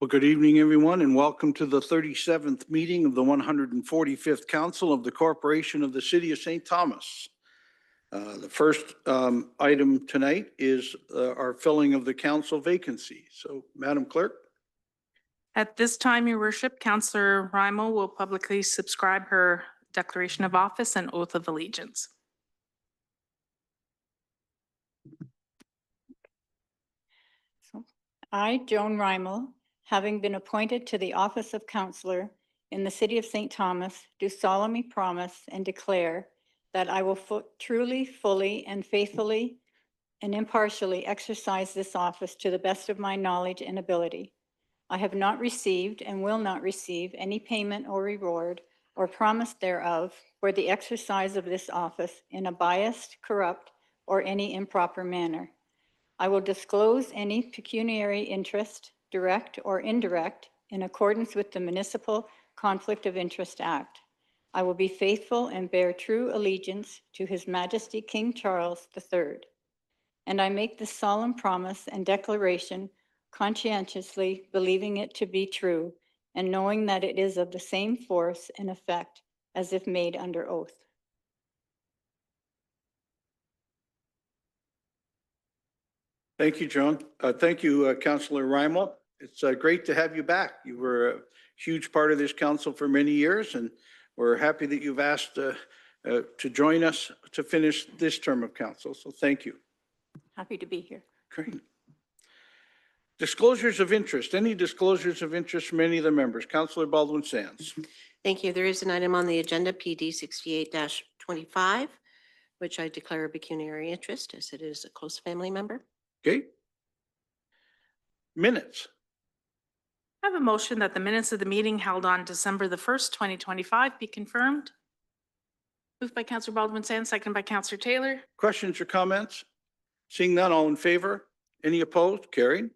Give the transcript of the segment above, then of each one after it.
Well, good evening, everyone, and welcome to the 37th meeting of the 145th Council of the Corporation of the City of St. Thomas. The first item tonight is our filling of the council vacancy. So, Madam Clerk. At this time, Your Worship, Councillor Raimo will publicly subscribe her declaration of office and oath of allegiance. I, Joan Raimo, having been appointed to the office of councillor in the city of St. Thomas, do solemnly promise and declare that I will truly, fully, and faithfully and impartially exercise this office to the best of my knowledge and ability. I have not received and will not receive any payment or reward or promise thereof for the exercise of this office in a biased, corrupt, or any improper manner. I will disclose any pecuniary interest, direct or indirect, in accordance with the Municipal Conflict of Interest Act. I will be faithful and bear true allegiance to His Majesty King Charles III. And I make this solemn promise and declaration conscientiously believing it to be true and knowing that it is of the same force and effect as if made under oath. Thank you, Joan. Thank you, Councillor Raimo. It's great to have you back. You were a huge part of this council for many years, and we're happy that you've asked to join us to finish this term of council. So thank you. Happy to be here. Great. Disclosures of interest. Any disclosures of interest from any of the members? Councillor Baldwin-Sands. Thank you. There is an item on the agenda, PD 68-25, which I declare a pecuniary interest as it is a close family member. Okay. Minutes. I have a motion that the minutes of the meeting held on December the 1st, 2025 be confirmed. Moved by Councillor Baldwin-Sands, seconded by Councillor Taylor. Questions or comments? Seeing none, all in favor? Any opposed? Carried.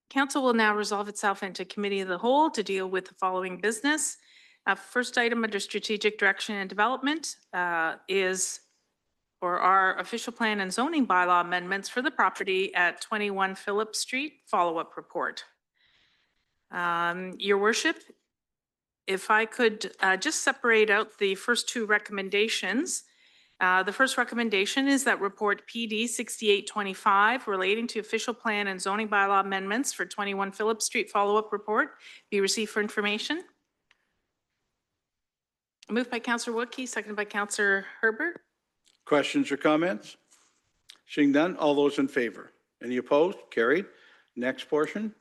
Council will now resolve itself into committee of the whole to deal with the following business. First item under strategic direction and development is for our official plan and zoning bylaw amendments for the property at 21 Phillip Street follow-up report. Your Worship, if I could just separate out the first two recommendations. The first recommendation is that report PD 6825 relating to official plan and zoning bylaw amendments for 21 Phillip Street follow-up report be received for information. Moved by Councillor Woodkey, seconded by Councillor Herbert. Questions or comments? Seeing none, all those in favor? Any opposed? Carried. Next portion.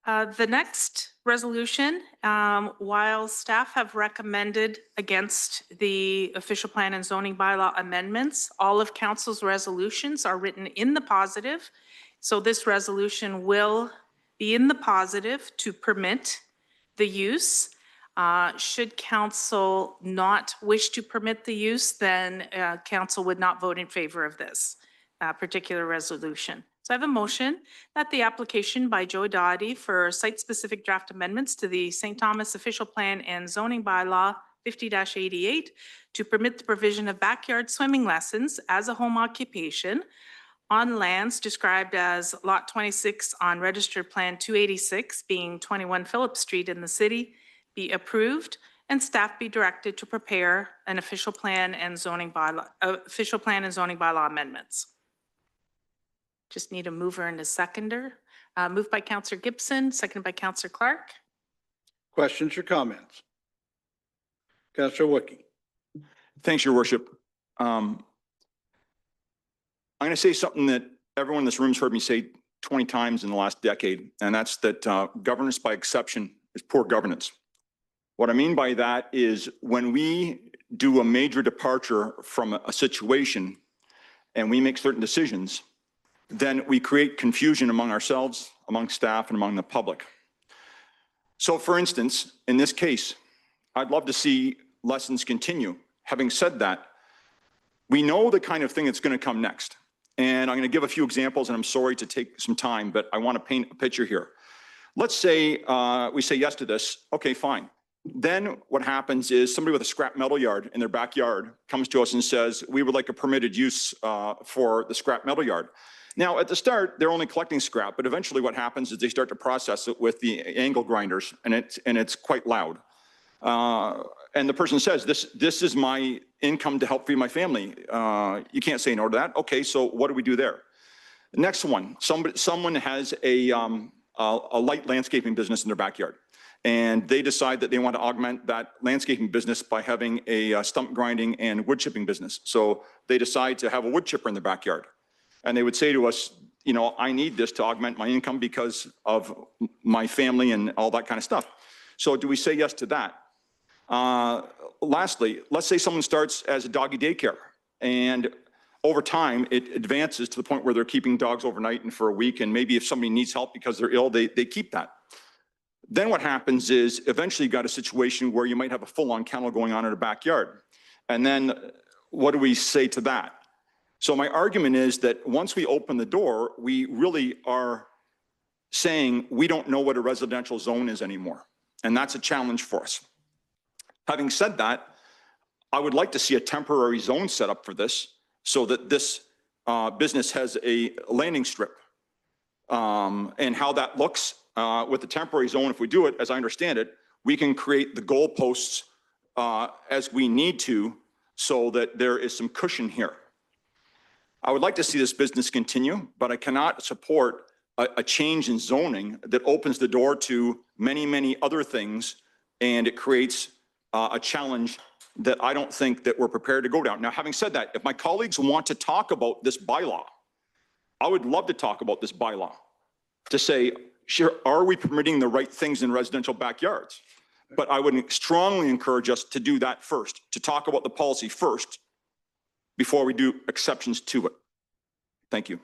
The next resolution, while staff have recommended against the official plan and zoning bylaw amendments, all of council's resolutions are written in the positive. So this resolution will be in the positive to permit the use. Should council not wish to permit the use, then council would not vote in favor of this particular resolution. So I have a motion that the application by Joe Dottie for site-specific draft amendments to the St. Thomas Official Plan and Zoning Bylaw 50-88 to permit the provision of backyard swimming lessons as a home occupation on lands described as Lot 26 on Registered Plan 286, being 21 Phillip Street in the city, be approved, and staff be directed to prepare an official plan and zoning bylaw amendments. Just need a mover and a seconder. Moved by Councillor Gibson, seconded by Councillor Clark. Questions or comments? Councillor Woodkey. Thanks, Your Worship. I'm going to say something that everyone in this room has heard me say 20 times in the last decade, and that's that governance by exception is poor governance. What I mean by that is when we do a major departure from a situation and we make certain decisions, then we create confusion among ourselves, among staff, and among the public. So for instance, in this case, I'd love to see lessons continue. Having said that, we know the kind of thing that's going to come next. And I'm going to give a few examples, and I'm sorry to take some time, but I want to paint a picture here. Let's say we say yes to this. Okay, fine. Then what happens is somebody with a scrap metal yard in their backyard comes to us and says, we would like a permitted use for the scrap metal yard. Now, at the start, they're only collecting scrap, but eventually what happens is they start to process it with the angle grinders, and it's quite loud. And the person says, this is my income to help feed my family. You can't say no to that. Okay, so what do we do there? The next one, someone has a light landscaping business in their backyard, and they decide that they want to augment that landscaping business by having a stump grinding and wood chipping business. So they decide to have a wood chipper in their backyard. And they would say to us, you know, I need this to augment my income because of my family and all that kind of stuff. So do we say yes to that? Lastly, let's say someone starts as a doggy daycare, and over time it advances to the point where they're keeping dogs overnight and for a week, and maybe if somebody needs help because they're ill, they keep that. Then what happens is eventually you got a situation where you might have a full-on kennel going on in a backyard. And then what do we say to that? So my argument is that once we open the door, we really are saying we don't know what a residential zone is anymore. And that's a challenge for us. Having said that, I would like to see a temporary zone set up for this so that this business has a landing strip. And how that looks with the temporary zone, if we do it, as I understand it, we can create the goalposts as we need to so that there is some cushion here. I would like to see this business continue, but I cannot support a change in zoning that opens the door to many, many other things, and it creates a challenge that I don't think that we're prepared to go down. Now, having said that, if my colleagues want to talk about this bylaw, I would love to talk about this bylaw to say, sure, are we permitting the right things in residential backyards? But I would strongly encourage us to do that first, to talk about the policy first before we do exceptions to it. Thank you.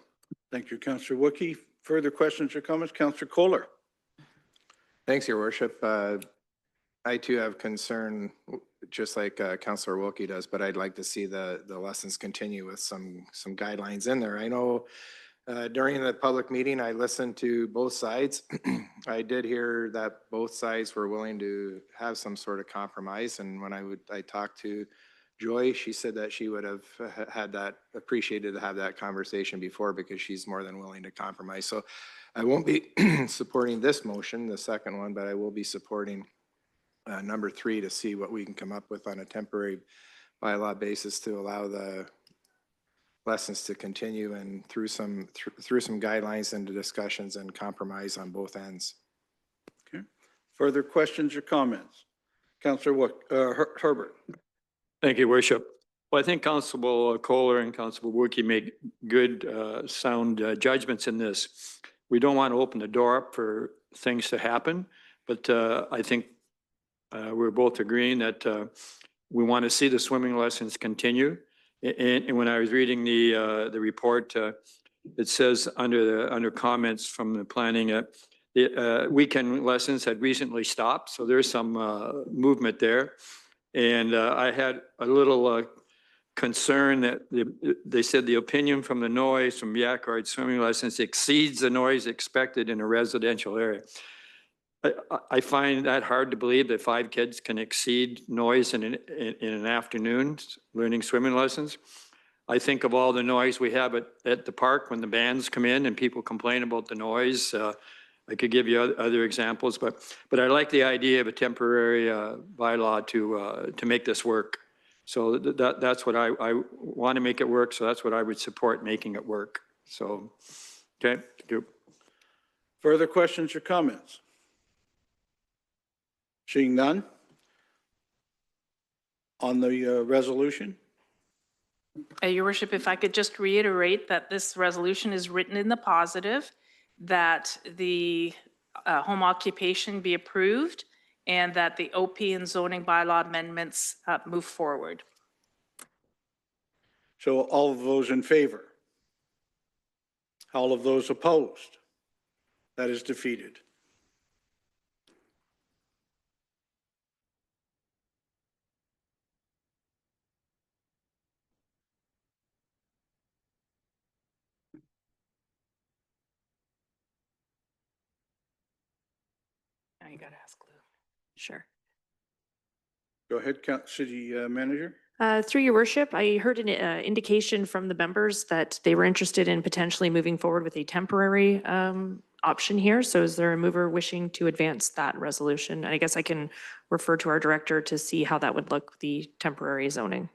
Thank you, Councillor Wookie. Further questions or comments? Councillor Kohler. Thanks, Your Worship. I too have concern, just like Councillor Wilkie does, but I'd like to see the lessons continue with some guidelines in there. I know during the public meeting, I listened to both sides. I did hear that both sides were willing to have some sort of compromise. And when I talked to Joy, she said that she would have appreciated to have that conversation before, because she's more than willing to compromise. So I won't be supporting this motion, the second one, but I will be supporting number 3 to see what we can come up with on a temporary bylaw basis to allow the lessons to continue, and through some guidelines and discussions and compromise on both ends. Okay. Further questions or comments? Councillor Herbert. Thank you, Worship. Well, I think Constable Kohler and Constable Wookie make good, sound judgments in this. We don't want to open the door up for things to happen, but I think we're both agreeing that we want to see the swimming lessons continue. And when I was reading the report, it says under comments from the planning, weekend lessons had recently stopped, so there's some movement there. And I had a little concern that they said the opinion from the noise from backyard swimming lessons exceeds the noise expected in a residential area. I find that hard to believe that 5 kids can exceed noise in an afternoon learning swimming lessons. I think of all the noise we have at the park when the bands come in and people complain about the noise. I could give you other examples, but I like the idea of a temporary bylaw to make this work. So that's what I want to make it work. So that's what I would support, making it work. So, okay, thank you. Further questions or comments? Seeing none. On the resolution? Your Worship, if I could just reiterate that this resolution is written in the positive, that the home occupation be approved, and that the OP and zoning bylaw amendments move forward. So all of those in favor? All of those opposed? That is defeated. Now you got to ask Lou. Sure. Go ahead, City Manager. Through your worship, I heard an indication from the members that they were interested in potentially moving forward with a temporary option here. So is there a mover wishing to advance that resolution? And I guess I can refer to our director to see how that would look, the temporary zoning.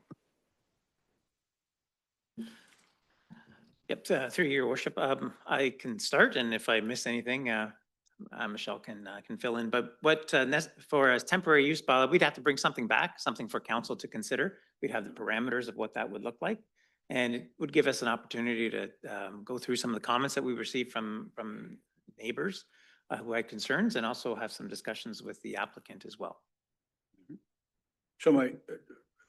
Yep, through your worship, I can start, and if I miss anything, Michelle can fill in. But what for a temporary use bylaw, we'd have to bring something back, something for council to consider. We'd have the parameters of what that would look like, and it would give us an opportunity to go through some of the comments that we received from neighbors who had concerns, and also have some discussions with the applicant as well. So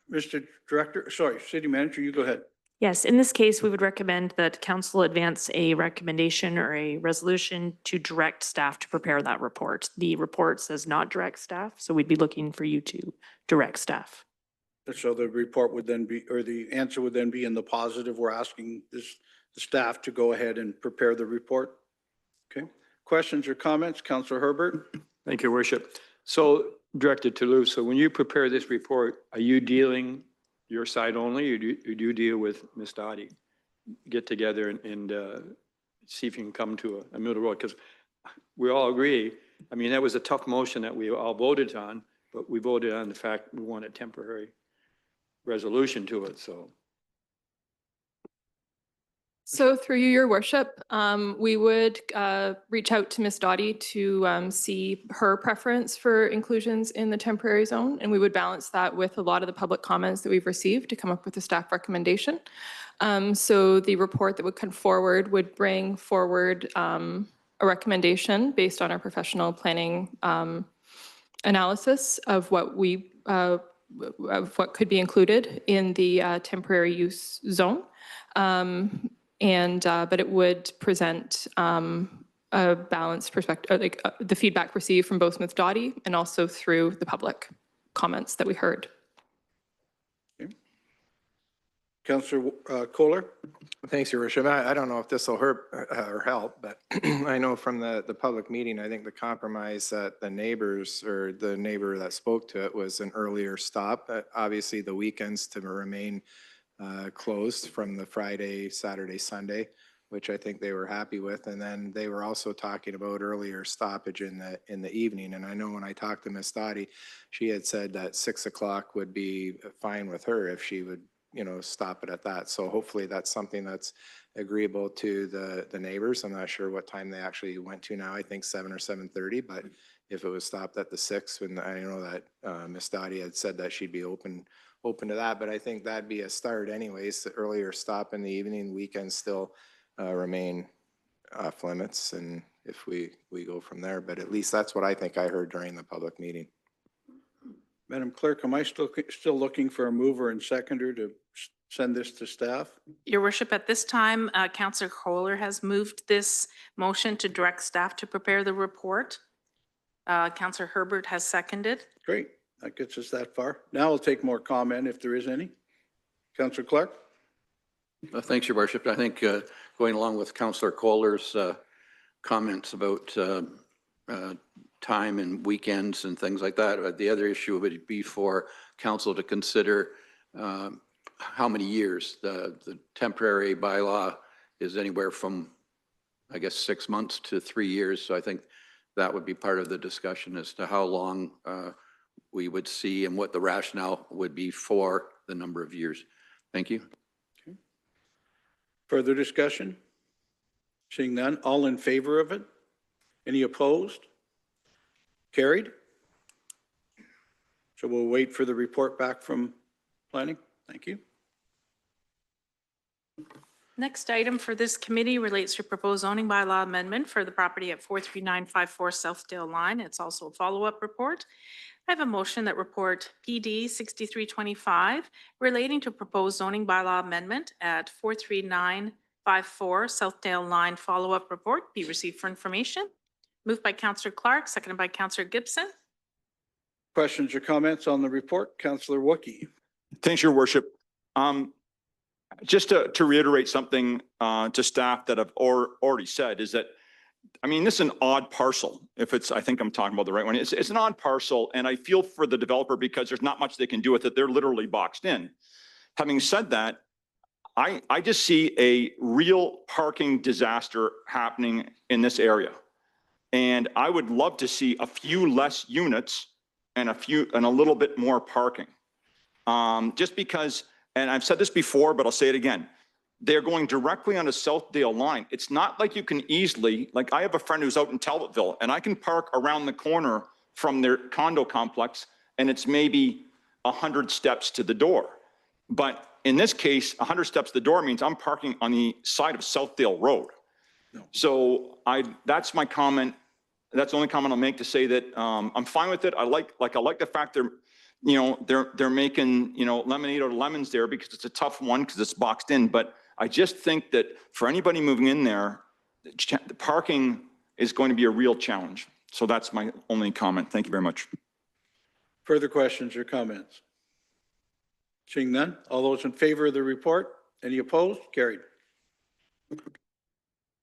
Mr. Director, sorry, City Manager, you go ahead. Yes, in this case, we would recommend that council advance a recommendation or a resolution to direct staff to prepare that report. The report says not direct staff, so we'd be looking for you to direct staff. So the report would then be, or the answer would then be in the positive. We're asking the staff to go ahead and prepare the report. Okay. Questions or comments? Councillor Herbert? Thank you, worship. So Director Toulouse, so when you prepare this report, are you dealing your side only, or do you deal with Ms. Dottie? Get together and see if you can come to a middle road, because we all agree. I mean, that was a tough motion that we all voted on, but we voted on the fact we want a temporary resolution to it, so. So through you, your worship, we would reach out to Ms. Dottie to see her preference for inclusions in the temporary zone, and we would balance that with a lot of the public comments that we've received to come up with a staff recommendation. So the report that would come forward would bring forward a recommendation based on our professional planning analysis of what what could be included in the temporary use zone. But it would present a balanced perspective, like the feedback received from both Ms. Dottie and also through the public comments that we heard. Okay. Councillor Kohler? Thanks, Your Worship. I don't know if this will hurt or help, but I know from the public meeting, I think the compromise that the neighbors or the neighbor that spoke to it was an earlier stop. Obviously, the weekends to remain closed from the Friday, Saturday, Sunday, which I think they were happy with. And then they were also talking about earlier stoppage in the evening. And I know when I talked to Ms. Dottie, she had said that 6 o'clock would be fine with her if she would, stop it at that. So hopefully that's something that's agreeable to the neighbors. I'm not sure what time they actually went to now. I think 7 or 7:30, but if it was stopped at the 6, and I know that Ms. Dottie had said that she'd be open to that, but I think that'd be a start anyways. The earlier stop in the evening, weekends still remain off limits, and if we go from there, but at least that's what I think I heard during the public meeting. Madam Clerk, am I still looking for a mover and seconder to send this to staff? Your worship, at this time, Councillor Kohler has moved this motion to direct staff to prepare the report. Councillor Herbert has seconded. Great. That gets us that far. Now I'll take more comment if there is any. Councillor Clark? Thanks, Your Worship. I think going along with Councillor Kohler's comments about time and weekends and things like that, the other issue would be for council to consider how many years. The temporary bylaw is anywhere from, I guess, 6 months to 3 years. So I think that would be part of the discussion as to how long we would see and what the rationale would be for the number of years. Thank you. Okay. Further discussion? Seeing none, all in favor of it? Any opposed? Carried. So we'll wait for the report back from planning. Thank you. Next item for this committee relates to proposed zoning bylaw amendment for the property at 43954 Southdale Line. It's also a follow-up report. I have a motion that report PD 6325 relating to proposed zoning bylaw amendment at 43954 Southdale Line follow-up report be received for information. Moved by Councillor Clark, seconded by Councillor Gibson. Questions or comments on the report? Councillor Wookey. Thanks, Your Worship. Just to reiterate something to staff that I've already said is that I mean, this is an odd parcel. If it's, I think I'm talking about the right one. It's an odd parcel, and I feel for the developer because there's not much they can do with it. They're literally boxed in. Having said that, I just see a real parking disaster happening in this area. And I would love to see a few less units and a little bit more parking. Just because, and I've said this before, but I'll say it again. They're going directly on the Southdale line. It's not like you can easily, like I have a friend who's out in Talbotville and I can park around the corner from their condo complex and it's maybe 100 steps to the door. But in this case, 100 steps to the door means I'm parking on the side of Southdale Road. So that's my comment. That's the only comment I'll make to say that I'm fine with it. I like the fact they're making, lemonade out of lemons there because it's a tough one because it's boxed in. But I just think that for anybody moving in there, the parking is going to be a real challenge. So that's my only comment. Thank you very much. Further questions or comments? Seeing none, all those in favor of the report? Any opposed? Carried.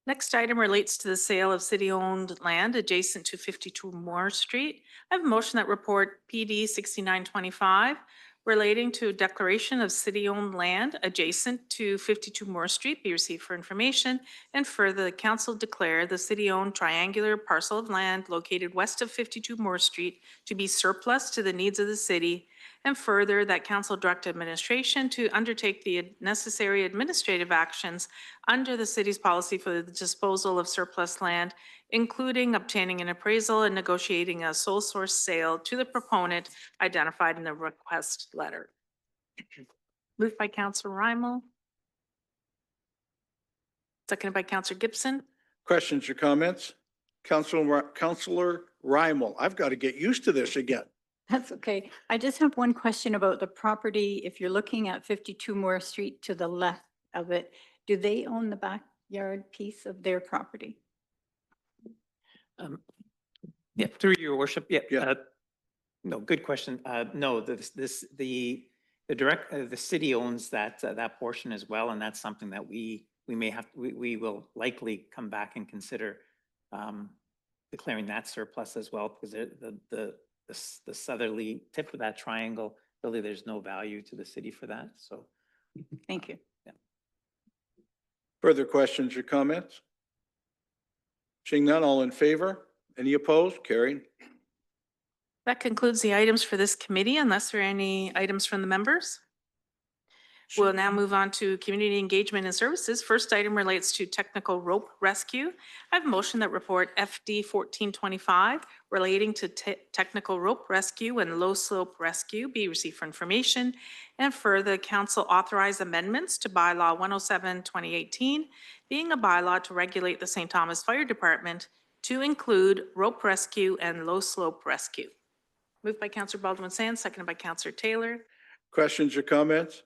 Next item relates to the sale of city-owned land adjacent to 52 Moore Street. I have a motion that report PD 6925 relating to a declaration of city-owned land adjacent to 52 Moore Street be received for information, and further, the council declare the city-owned triangular parcel of land located west of 52 Moore Street to be surplus to the needs of the city, and further, that council direct administration to undertake the necessary administrative actions under the city's policy for the disposal of surplus land, including obtaining an appraisal and negotiating a sole source sale to the proponent identified in the request letter. Moved by Councillor Rymal. Seconded by Councillor Gibson. Questions or comments? Councillor Rymal, I've got to get used to this again. That's okay. I just have one question about the property. If you're looking at 52 Moore Street to the left of it, do they own the backyard piece of their property? Yeah, through your worship. Yeah. Yeah. No, good question. No, the city owns that portion as well, and that's something that we will likely come back and consider declaring that surplus as well, because the southerly tip of that triangle, really, there's no value to the city for that. So, Thank you. yeah. Further questions or comments? Seeing none, all in favor? Any opposed? Carried. That concludes the items for this committee, unless there are any items from the members. We'll now move on to community engagement and services. First item relates to technical rope rescue. I have a motion that report FD 1425 relating to technical rope rescue and low slope rescue be received for information, and further, council authorize amendments to bylaw 107-2018, being a bylaw to regulate the St. Thomas Fire Department to include rope rescue and low slope rescue. Moved by Councillor Baldwin-Sands, seconded by Councillor Taylor. Questions or comments?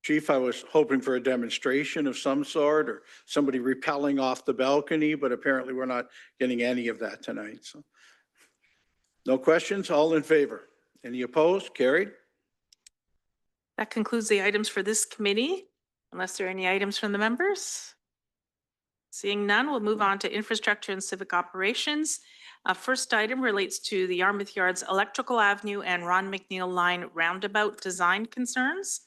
Chief, I was hoping for a demonstration of some sort or somebody rappelling off the balcony, but apparently we're not getting any of that tonight. So, no questions? All in favor? Any opposed? Carried. That concludes the items for this committee, unless there are any items from the members. Seeing none, we'll move on to infrastructure and civic operations. First item relates to the Yarmouth Yards Electrical Avenue and Ron McNeil Line roundabout design concerns.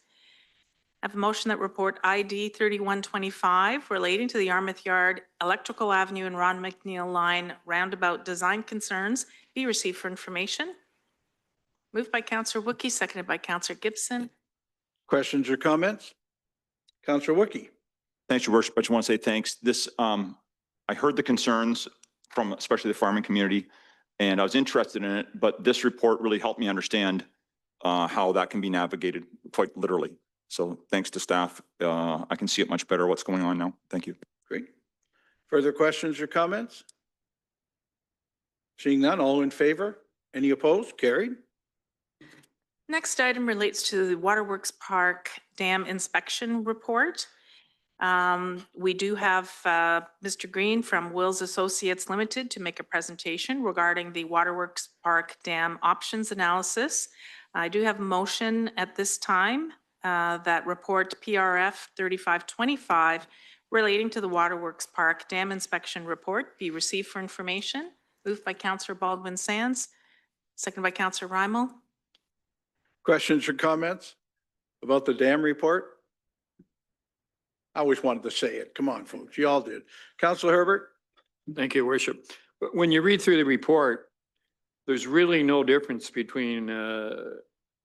I have a motion that report ID 3125 relating to the Yarmouth Yard Electrical Avenue and Ron McNeil Line roundabout design concerns be received for information. Moved by Councillor Wookey, seconded by Councillor Gibson. Questions or comments? Councillor Wookey. Thanks, Your Worship. I just want to say thanks. This, I heard the concerns from especially the farming community, and I was interested in it, but this report really helped me understand how that can be navigated quite literally. So thanks to staff. I can see it much better what's going on now. Thank you. Great. Further questions or comments? Seeing none, all in favor? Any opposed? Carried. Next item relates to the Waterworks Park Dam Inspection Report. We do have Mr. Green from Wills Associates Limited to make a presentation regarding the Waterworks Park Dam Options Analysis. I do have a motion at this time that report PRF 3525 relating to the Waterworks Park Dam Inspection Report be received for information. Moved by Councillor Baldwin Sands, seconded by Councillor Rymal. Questions or comments about the dam report? I always wanted to say it. Come on, folks. You all did. Councillor Herbert? Thank you, Worship. But when you read through the report, there's really no difference between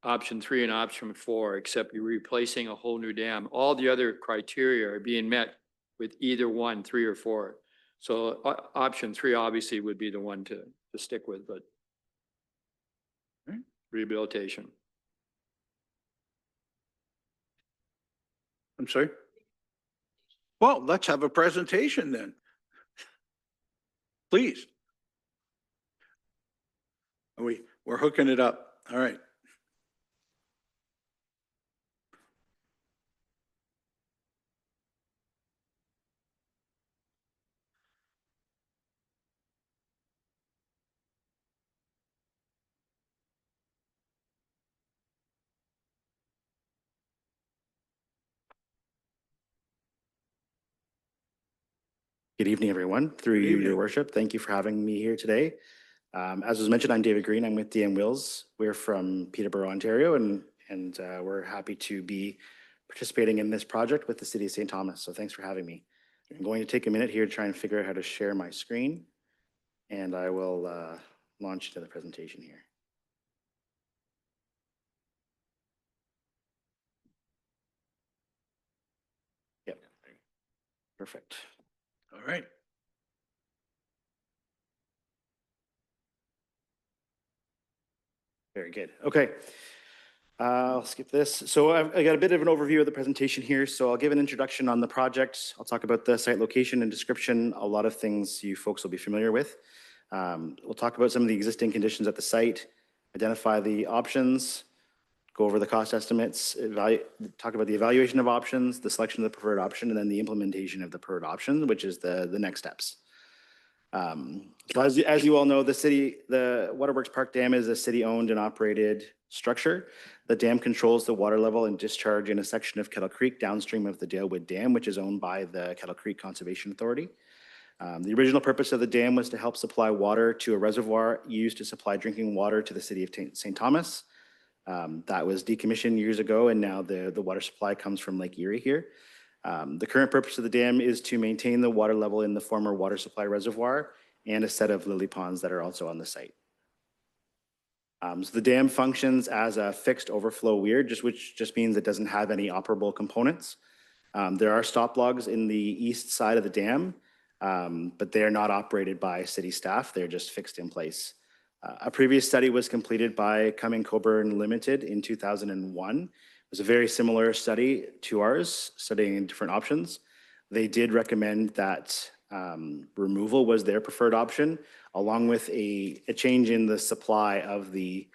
option 3 and option 4, except you're replacing a whole new dam. All the other criteria are being met with either 1, 3, or 4. So option 3 obviously would be the one to stick with, but rehabilitation. I'm sorry? Well, let's have a presentation then. Please. We're hooking it up. All right. Good evening, everyone. Through Good you, evening. your worship. Thank you for having me here today. As was mentioned, I'm David Green. I'm with DM Wills. We're from Peterborough, Ontario, and we're happy to be participating in this project with the City of St. Thomas. So thanks for having me. I'm going to take a minute here to try and figure out how to share my screen, and I will launch into the presentation here. Yep. Perfect. All right. Very good. Okay. I'll skip this. So I got a bit of an overview of the presentation here. So I'll give an introduction on the project. I'll talk about the site location and description, a lot of things you folks will be familiar with. We'll talk about some of the existing conditions at the site, identify the options, go over the cost estimates, talk about the evaluation of options, the selection of the preferred option, and then the implementation of the preferred option, which is the next steps. So as you all know, the Waterworks Park Dam is a city-owned and operated structure. The dam controls the water level and discharge in a section of Kettle Creek downstream of the Dalewood Dam, which is owned by the Kettle Creek Conservation Authority. The original purpose of the dam was to help supply water to a reservoir used to supply drinking water to the City of St. Thomas. That was decommissioned years ago, and now the water supply comes from Lake Erie here. The current purpose of the dam is to maintain the water level in the former water supply reservoir and a set of lily ponds that are also on the site. So the dam functions as a fixed overflow weir, which just means it doesn't have any operable components. There are stop logs in the east side of the dam, but they are not operated by city staff. They're just fixed in place. A previous study was completed by Cumming Coburn Limited in 2001. It was a very similar study to ours, studying different options. They did recommend that removal was their preferred option, along with a change in the supply of the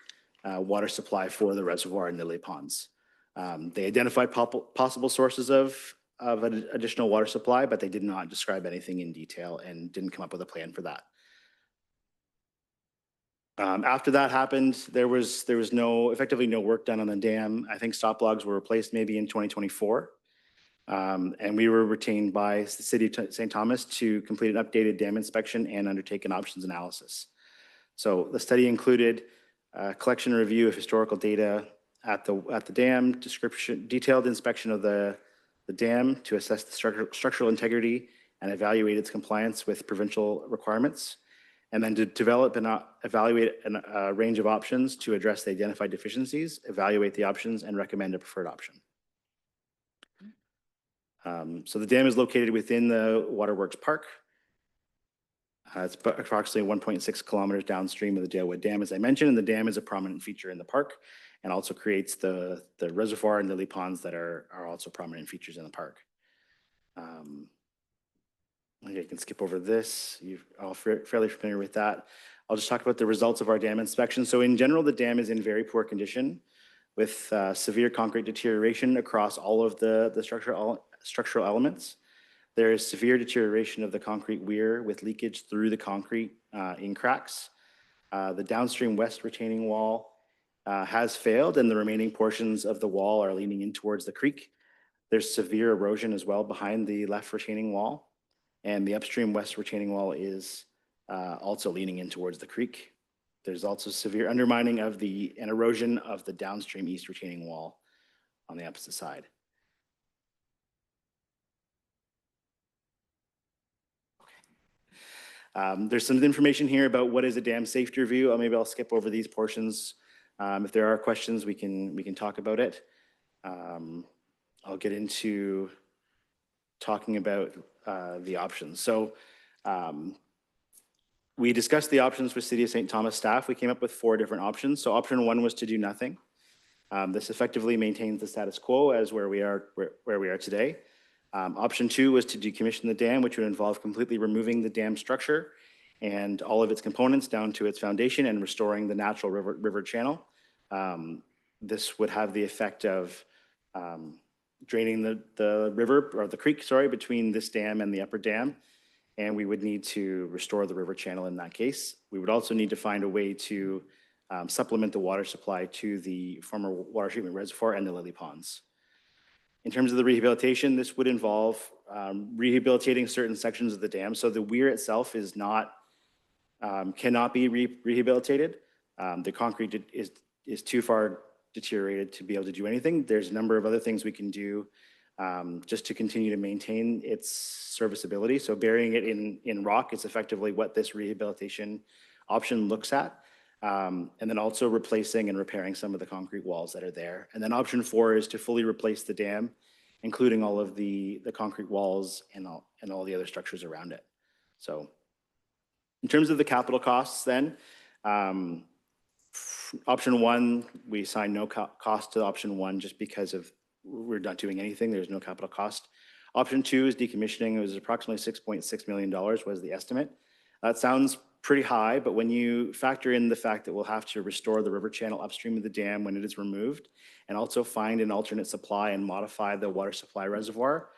water supply for the reservoir and lily ponds. They identified possible sources of an additional water supply, but they did not describe anything in detail and didn't come up with a plan for that. After that happened, there was effectively no work done on the dam. I think stop logs were replaced maybe in 2024. And we were retained by the City of St. Thomas to complete an updated dam inspection and undertake an options analysis. So the study included collection and review of historical data at the dam, detailed inspection of the dam to assess the structural integrity and evaluate its compliance with provincial requirements, and then to develop and evaluate a range of options to address the identified deficiencies, evaluate the options, and recommend a preferred option. So the dam is located within the Waterworks Park. It's approximately 1.6 kilometers downstream of the Dalewood Dam, as I mentioned, and the dam is a prominent feature in the park and also creates the reservoir and lily ponds that are also prominent features in the park. I can skip over this. You're all fairly familiar with that. I'll just talk about the results of our dam inspection. So in general, the dam is in very poor condition with severe concrete deterioration across all of the structural elements. There is severe deterioration of the concrete weir with leakage through the concrete in cracks. The downstream west retaining wall has failed, and the remaining portions of the wall are leaning in towards the creek. There's severe erosion as well behind the left retaining wall. And the upstream west retaining wall is also leaning in towards the creek. There's also severe undermining of and erosion of the downstream east retaining wall on the opposite side. There's some information here about what is a dam safety review. Maybe I'll skip over these portions. If there are questions, we can talk about it. I'll get into talking about the options. So we discussed the options with City of St. Thomas staff. We came up with 4 different options. So option 1 was to do nothing. This effectively maintains the status quo as where we are today. Option 2 was to decommission the dam, which would involve completely removing the dam structure and all of its components down to its foundation and restoring the natural river channel. This would have the effect of draining the river, or the creek, sorry, between this dam and the upper dam. And we would need to restore the river channel in that case. We would also need to find a way to supplement the water supply to the former water treatment reservoir and the lily ponds. In terms of the rehabilitation, this would involve rehabilitating certain sections of the dam. So the weir itself is not, cannot be rehabilitated. The concrete is too far deteriorated to be able to do anything. There's a number of other things we can do just to continue to maintain its serviceability. So burying it in rock is effectively what this rehabilitation option looks at. And then also replacing and repairing some of the concrete walls that are there. And then option 4 is to fully replace the dam, including all of the concrete walls and all the other structures around it. So in terms of the capital costs then, option 1, we assign no cost to option 1 just because of we're not doing anything. There's no capital cost. Option 2 is decommissioning. It was approximately $6.6 million was the estimate. That sounds pretty high, but when you factor in the fact that we'll have to restore the river channel upstream of the dam when it is removed, and also find an alternate supply and modify the water supply reservoir,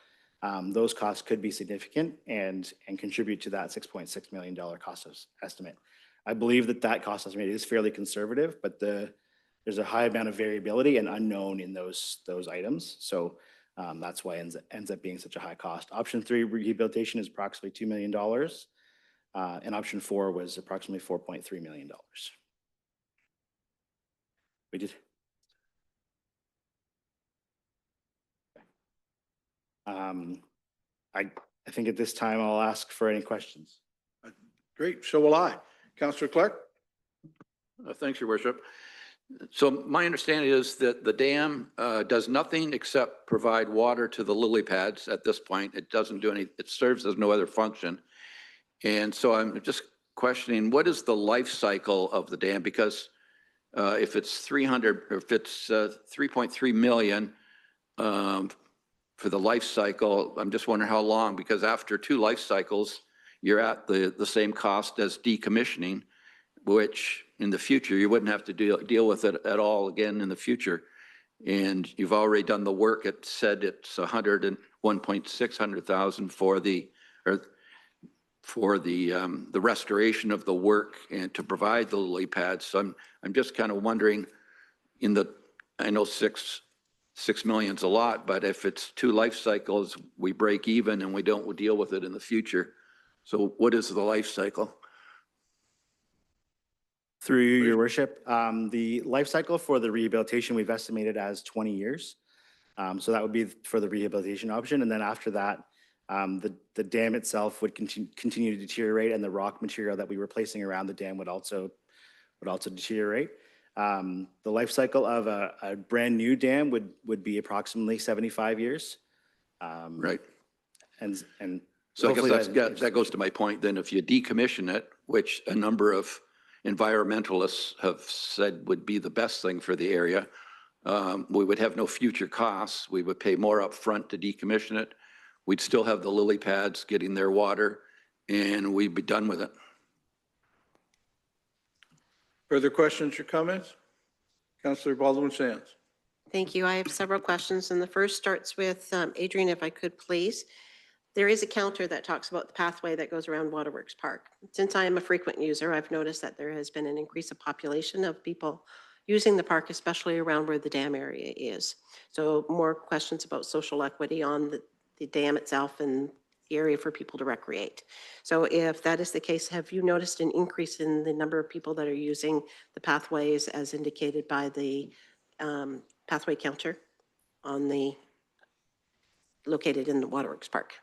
those costs could be significant and contribute to that $6.6 million cost estimate. I believe that cost estimate is fairly conservative, but there's a high amount of variability and unknown in those items. So that's why it ends up being such a high cost. Option 3, rehabilitation, is approximately $2 million. And option 4 was approximately $4.3 million. We did. I think at this time I'll ask for any questions. Great, so will I. Councillor Clark? Thanks, Your Worship. So my understanding is that the dam does nothing except provide water to the lily pads at this point. It doesn't do any, it serves as no other function. And so I'm just questioning, what is the life cycle of the dam? Because if it's 3.3 million for the life cycle, I'm just wondering how long, because after 2 life cycles, you're at the same cost as decommissioning, which in the future, you wouldn't have to deal with it at all again in the future. And you've already done the work. It said it's 101,600,000 for the restoration of the work and to provide the lily pads. So I'm just kind of wondering, I know 6 million's a lot, but if it's 2 life cycles, we break even and we don't deal with it in the future. So what is the life cycle? Through you, Your Worship, the life cycle for the rehabilitation we've estimated as 20 years. So that would be for the rehabilitation option. And then after that, the dam itself would continue to deteriorate, and the rock material that we were placing around the dam would also deteriorate. The life cycle of a brand new dam would be approximately 75 years. Right. And so I guess that goes to my point then. If you decommission it, which a number of environmentalists have said would be the best thing for the area, we would have no future costs. We would pay more upfront to decommission it. We'd still have the lily pads getting their water, and we'd be done with it. Further questions or comments? Councillor Baldwin-Sands. Thank you. I have several questions, and the first starts with Adrian, if I could please. There is a counter that talks about the pathway that goes around Waterworks Park. Since I am a frequent user, I've noticed that there has been an increase of population of people using the park, especially around where the dam area is. So more questions about social equity on the dam itself and the area for people to recreate. So if that is the case, have you noticed an increase in the number of people that are using the pathways as indicated by the pathway counter on the, located in the Waterworks Park?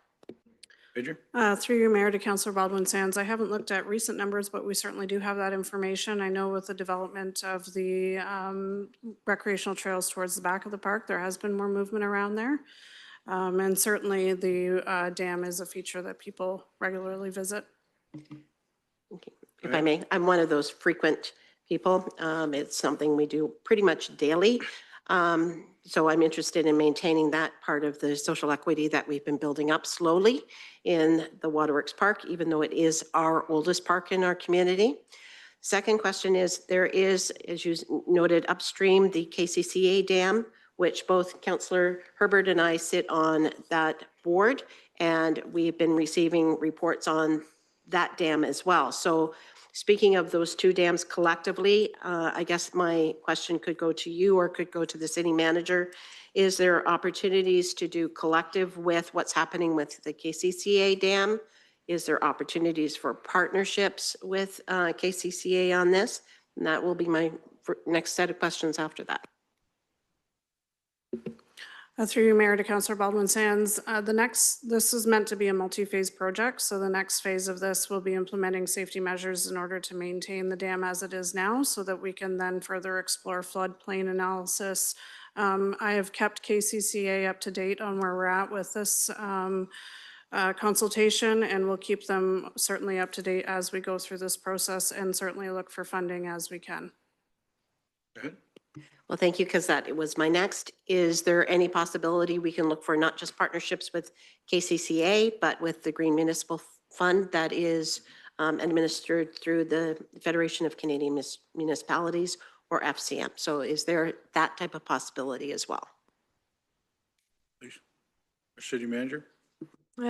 Major? Through your mayor to Councillor Baldwin Sands, I haven't looked at recent numbers, but we certainly do have that information. I know with the development of the recreational trails towards the back of the park, there has been more movement around there. And certainly the dam is a feature that people regularly visit. If I may, I'm one of those frequent people. It's something we do pretty much daily. So I'm interested in maintaining that part of the social equity that we've been building up slowly in the Waterworks Park, even though it is our oldest park in our community. Second question is, there is, as you noted, upstream, the KCCA Dam, which both Councillor Herbert and I sit on that board, and we've been receiving reports on that dam as well. So speaking of those two dams collectively, I guess my question could go to you or could go to the city manager. Is there opportunities to do collective with what's happening with the KCCA dam? Is there opportunities for partnerships with KCCA on this? And that will be my next set of questions after that. Through you, Mayor, to Councillor Baldwin Sands, this is meant to be a multi-phase project. So the next phase of this will be implementing safety measures in order to maintain the dam as it is now so that we can then further explore floodplain analysis. I have kept KCCA up to date on where we're at with this consultation, and we'll keep them certainly up to date as we go through this process and certainly look for funding as we can. Go ahead. Well, thank you, because that was my next. Is there any possibility we can look for not just partnerships with KCCA, but with the Green Municipal Fund that is administered through the Federation of Canadian Municipalities, or FCM? So is there that type of possibility as well? Please. City manager?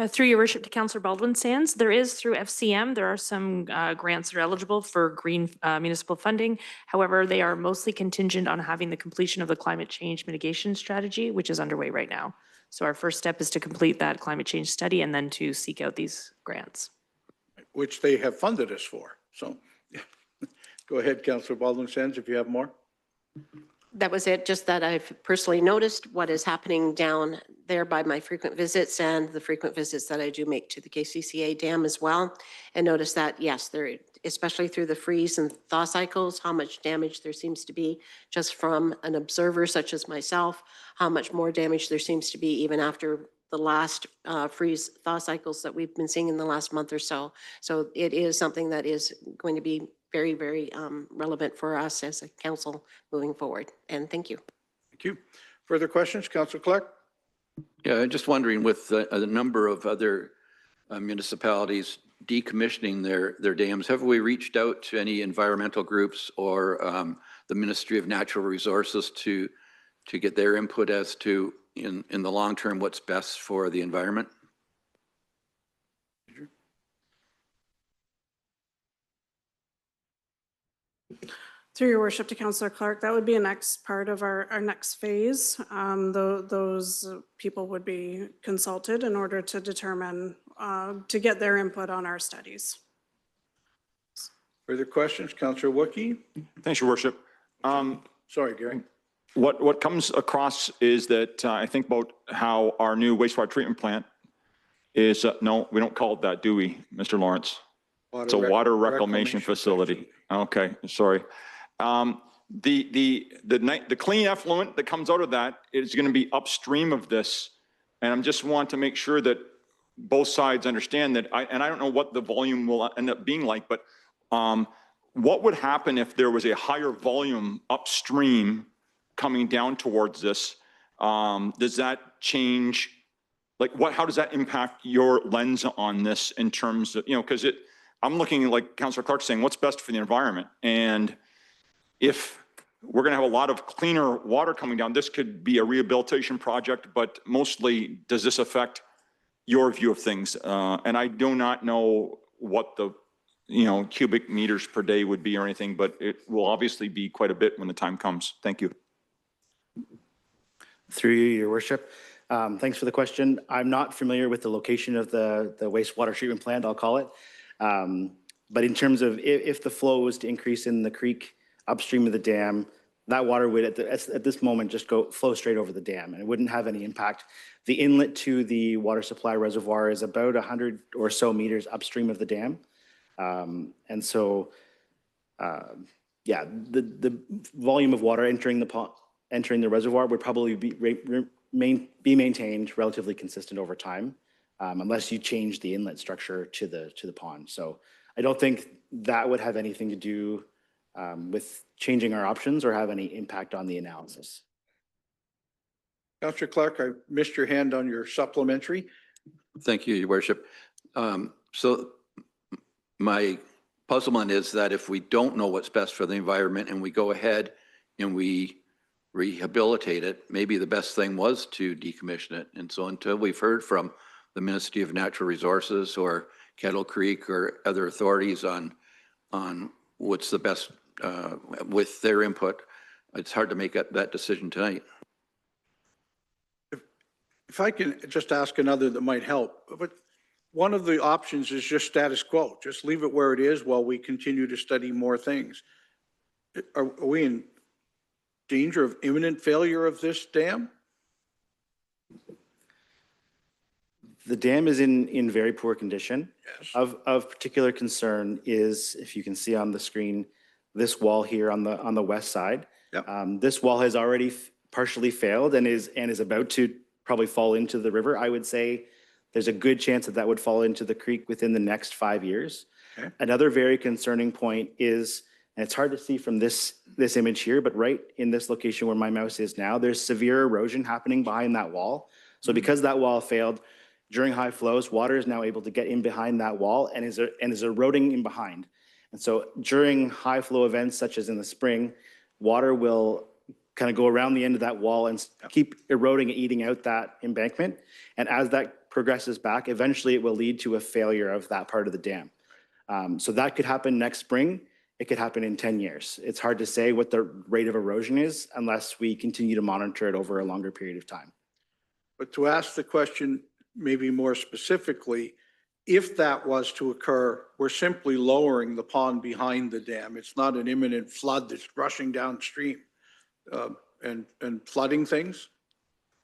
Through your worship to Councillor Baldwin Sands, there is through FCM, there are some grants that are eligible for green municipal funding. However, they are mostly contingent on having the completion of the climate change mitigation strategy, which is underway right now. So our first step is to complete that climate change study and then to seek out these grants. Which they have funded us for. So go ahead, Councillor Baldwin Sands, if you have more. That was it, just that I've personally noticed what is happening down there by my frequent visits and the frequent visits that I do make to the KCCA dam as well. And notice that, yes, there, especially through the freeze and thaw cycles, how much damage there seems to be just from an observer such as myself, how much more damage there seems to be even after the last freeze thaw cycles that we've been seeing in the last month or so. So it is something that is going to be very, very relevant for us as a council moving forward. And thank you. Thank you. Further questions, Councillor Clark? Yeah, I'm just wondering with a number of other municipalities decommissioning their dams, have we reached out to any environmental groups or the Ministry of Natural Resources to get their input as to in the long term what's best for the environment? Through your worship to Councillor Clark, that would be a next part of our next phase. Those people would be consulted in order to determine, to get their input on our studies. Further questions, Councillor Wookie? Thanks, Your Worship. Sorry, Gary. What comes across is that I think about how our new wastewater treatment plant is, no, we don't call it that, do we, Mr. Lawrence? It's a water reclamation facility. Okay, sorry. The clean effluent that comes out of that is going to be upstream of this. And I'm just want to make sure that both sides understand that, and I don't know what the volume will end up being like, but what would happen if there was a higher volume upstream coming down towards this? Does that change, like how does that impact your lens on this in terms of, because I'm looking like Councillor Clark saying, what's best for the environment? And if we're going to have a lot of cleaner water coming down, this could be a rehabilitation project, but mostly does this affect your view of things? And I do not know what the cubic meters per day would be or anything, but it will obviously be quite a bit when the time comes. Thank you. Through you, your worship. Thanks for the question. I'm not familiar with the location of the wastewater treatment plant, I'll call it. But in terms of if the flow was to increase in the creek upstream of the dam, that water would at this moment just flow straight over the dam and it wouldn't have any impact. The inlet to the water supply reservoir is about 100 or so meters upstream of the dam. And so, yeah, the volume of water entering the reservoir would probably be maintained relatively consistent over time, unless you change the inlet structure to the pond. So I don't think that would have anything to do with changing our options or have any impact on the analysis. Councillor Clark, I missed your hand on your supplementary. Thank you, your worship. So my puzzlement is that if we don't know what's best for the environment and we go ahead and we rehabilitate it, maybe the best thing was to decommission it. And so until we've heard from the Ministry of Natural Resources or Kettle Creek or other authorities on what's the best with their input, it's hard to make that decision tonight. If I can just ask another that might help, but one of the options is just status quo. Just leave it where it is while we continue to study more things. Are we in danger of imminent failure of this dam? The dam is in very poor condition. Yes. Of particular concern is, if you can see on the screen, this wall here on the west side. Yep. This wall has already partially failed and is about to probably fall into the river. I would say there's a good chance that would fall into the creek within the next 5 years. Okay. Another very concerning point is, and it's hard to see from this image here, but right in this location where my mouse is now, there's severe erosion happening behind that wall. So because that wall failed, during high flows, water is now able to get in behind that wall and is eroding in behind. And so during high flow events, such as in the spring, water will kind of go around the end of that wall and keep eroding and eating out that embankment. And as that progresses back, eventually it will lead to a failure of that part of the dam. So that could happen next spring. It could happen in 10 years. It's hard to say what the rate of erosion is unless we continue to monitor it over a longer period of time. But to ask the question maybe more specifically, if that was to occur, we're simply lowering the pond behind the dam. It's not an imminent flood that's rushing downstream and flooding things.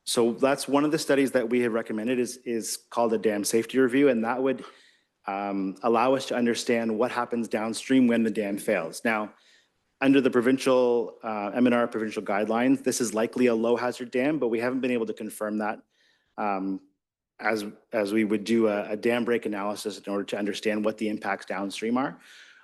So that's one of the studies that we have recommended is called a dam safety review, and that would allow us to understand what happens downstream when the dam fails. Now, under the provincial M&R provincial guidelines, this is likely a low hazard dam, but we haven't been able to confirm that as we would do a dam break analysis in order to understand what the impacts downstream are.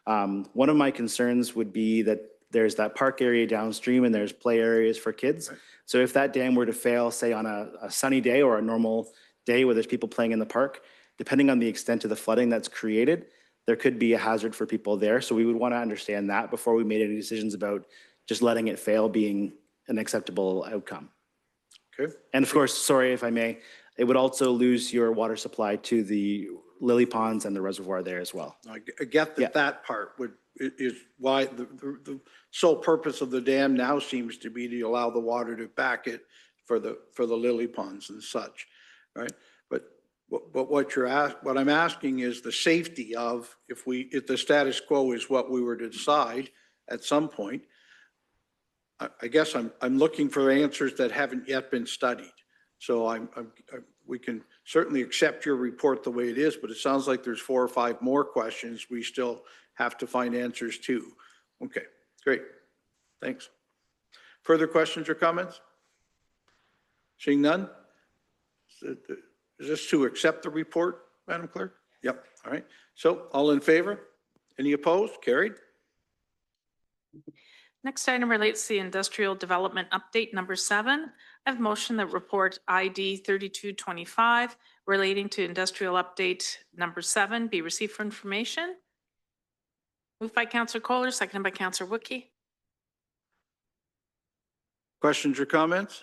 One of my concerns would be that there's that park area downstream and there's play areas for kids. Right. So if that dam were to fail, say on a sunny day or a normal day where there's people playing in the park, depending on the extent of the flooding that's created, there could be a hazard for people there. So we would want to understand that before we made any decisions about just letting it fail being an acceptable outcome. Okay. And of course, sorry if I may, it would also lose your water supply to the lily ponds and the reservoir there as well. I get that that part is why the sole purpose of the dam now seems to be to allow the water to back it for the lily ponds and such, right? But what I'm asking is the safety of if the status quo is what we were to decide at some point. I guess I'm looking for answers that haven't yet been studied. So we can certainly accept your report the way it is, but it sounds like there's 4 or 5 more questions we still have to find answers to. Okay, great. Thanks. Further questions or comments? Seeing none? Is this to accept the report, Madam Clerk? Yep, all right. So all in favor? Any opposed? Carried. Next item relates to the industrial development update number 7. I have motion that report ID 3225 relating to industrial update number 7 be received for information. Moved by Councillor Kohler, seconded by Councillor Wookey. Questions or comments?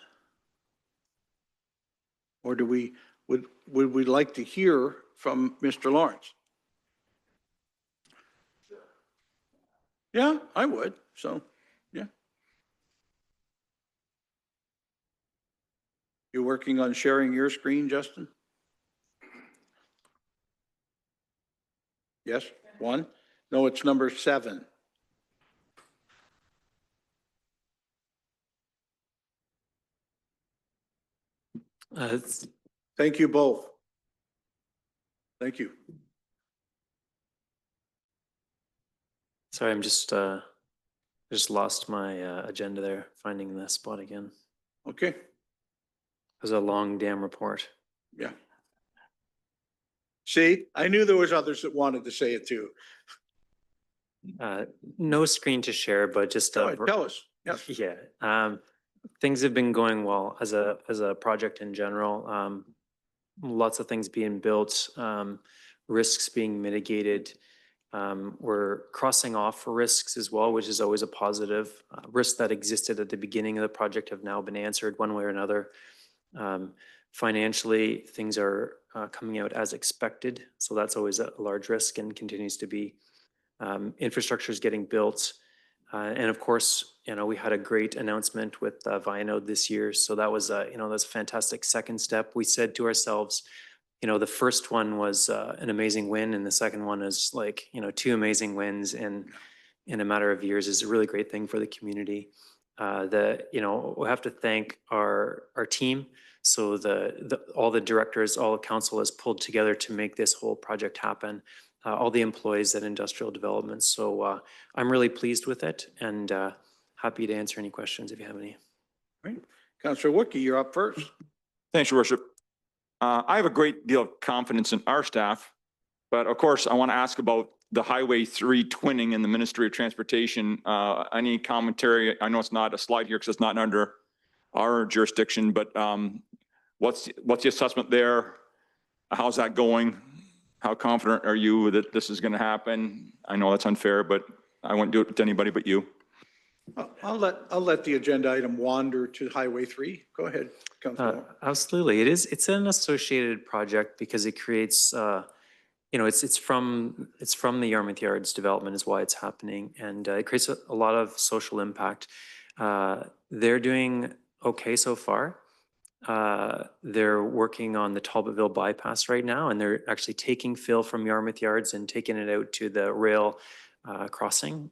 Or would we like to hear from Mr. Lawrence? Yeah, I would. So, yeah. You working on sharing your screen, Justin? Yes, one? No, it's number 7. Thank you both. Thank you. Sorry, I'm just lost my agenda there, finding the spot again. Okay, It was a long damn report. yeah. See, I knew there was others that wanted to say it too. No screen to share, but just Go ahead, tell us. Yes. yeah. Things have been going well as a project in general. Lots of things being built, risks being mitigated. We're crossing off risks as well, which is always a positive. Risks that existed at the beginning of the project have now been answered one way or another. Financially, things are coming out as expected, so that's always a large risk and continues to be. Infrastructure is getting built. And of course, we had a great announcement with Vianode this year. So that was, that's a fantastic second step. We said to ourselves, the first one was an amazing win, and the second one is like, 2 amazing wins in a matter of years is a really great thing for the community. We have to thank our team. So all the directors, all the council has pulled together to make this whole project happen. All the employees at Industrial Development. So I'm really pleased with it and happy to answer any questions if you have any. Right. Councillor Wookie, you're up first. Thanks, Your Worship. I have a great deal of confidence in our staff, but of course, I want to ask about the Highway 3 twinning in the Ministry of Transportation. Any commentary? I know it's not a slide here because it's not under our jurisdiction, but what's the assessment there? How's that going? How confident are you that this is going to happen? I know that's unfair, but I wouldn't do it to anybody but you. I'll let the agenda item wander to Highway 3. Go ahead, Councillor. Absolutely. It's an associated project because it creates, it's from the Yarmouth Yards development is why it's happening. And it creates a lot of social impact. They're doing okay so far. They're working on the Talbotville bypass right now, and they're actually taking fill from Yarmouth Yards and taking it out to the rail crossing.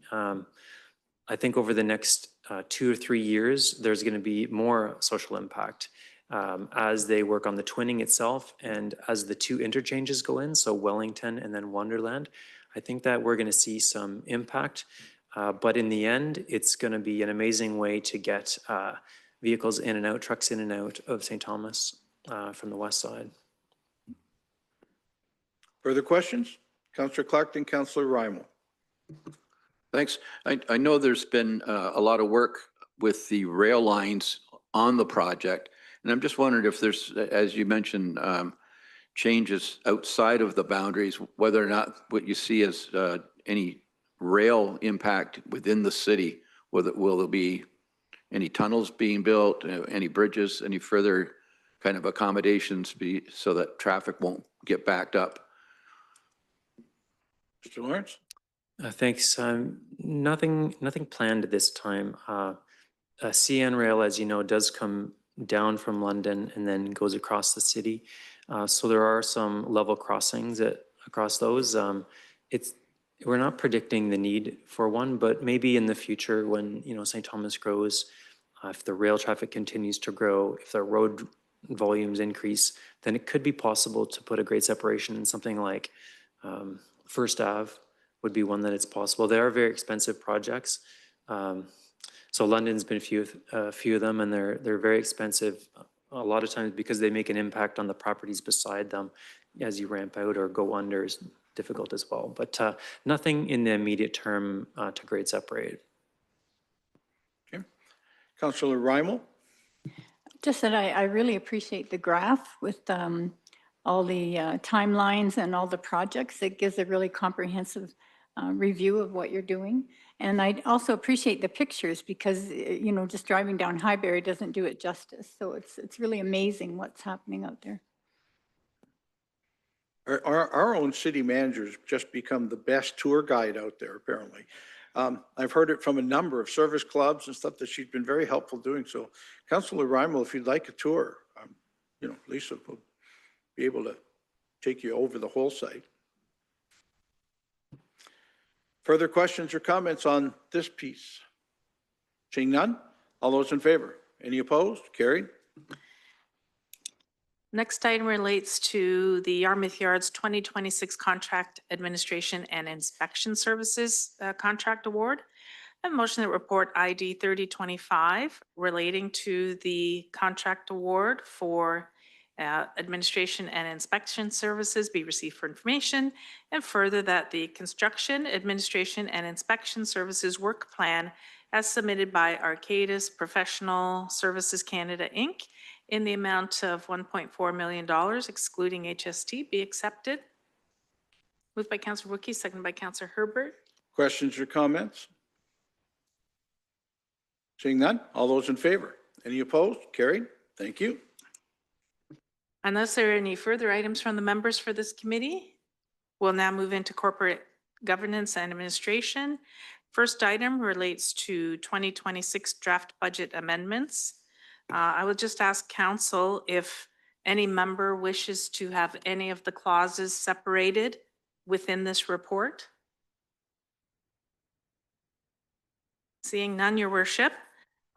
I think over the next 2 or 3 years, there's going to be more social impact as they work on the twinning itself and as the 2 interchanges go in, so Wellington and then Wonderland. I think that we're going to see some impact, but in the end, it's going to be an amazing way to get vehicles in and out, trucks in and out of St. Thomas from the west side. Further questions? Councillor Clark, then Councillor Rymal. Thanks. I know there's been a lot of work with the rail lines on the project, and I'm just wondering if there's, as you mentioned, changes outside of the boundaries, whether or not what you see as any rail impact within the city. Will there be any tunnels being built, any bridges, any further kind of accommodations so that traffic won't get backed up? Mr. Lawrence? Thanks. Nothing planned at this time. CN Rail, as you know, does come down from London and then goes across the city. So there are some level crossings across those. We're not predicting the need for one, but maybe in the future when, St. Thomas grows, if the rail traffic continues to grow, if the road volumes increase, then it could be possible to put a grade separation in something like First Ave would be one that it's possible. They are very expensive projects. So London's been a few of them, and they're very expensive a lot of times because they make an impact on the properties beside them as you ramp out or go under is difficult as well. But nothing in the immediate term to grade separate. Okay. Councillor Rymal? Just that I really appreciate the graph with all the timelines and all the projects. It gives a really comprehensive review of what you're doing. And I also appreciate the pictures because, just driving down Highbury doesn't do it justice. So it's really amazing what's happening out there. Our own city manager's just become the best tour guide out there, apparently. I've heard it from a number of service clubs and stuff that she's been very helpful doing. So Councillor Rymel, if you'd like a tour, Lisa will be able to take you over the whole site. Further questions or comments on this piece? Seeing none, all those in favor? Any opposed? Carried. Next item relates to the Yarmouth Yards 2026 Contract Administration and Inspection Services Contract Award. I have a motion that report ID 3025 relating to the contract award for administration and inspection services be received for information, and further that the construction, administration, and inspection services work plan as submitted by Arcadis Professional Services Canada, Inc., in the amount of $1.4 million, excluding HST, be accepted. Moved by Councillor Wookie, seconded by Councillor Herbert. Questions or comments? Seeing none, all those in favor? Any opposed? Carried. Thank you. Unless there are any further items from the members for this committee, we'll now move into corporate governance and administration. First item relates to 2026 draft budget amendments. I will just ask council if any member wishes to have any of the clauses separated within this report. Seeing none, your worship,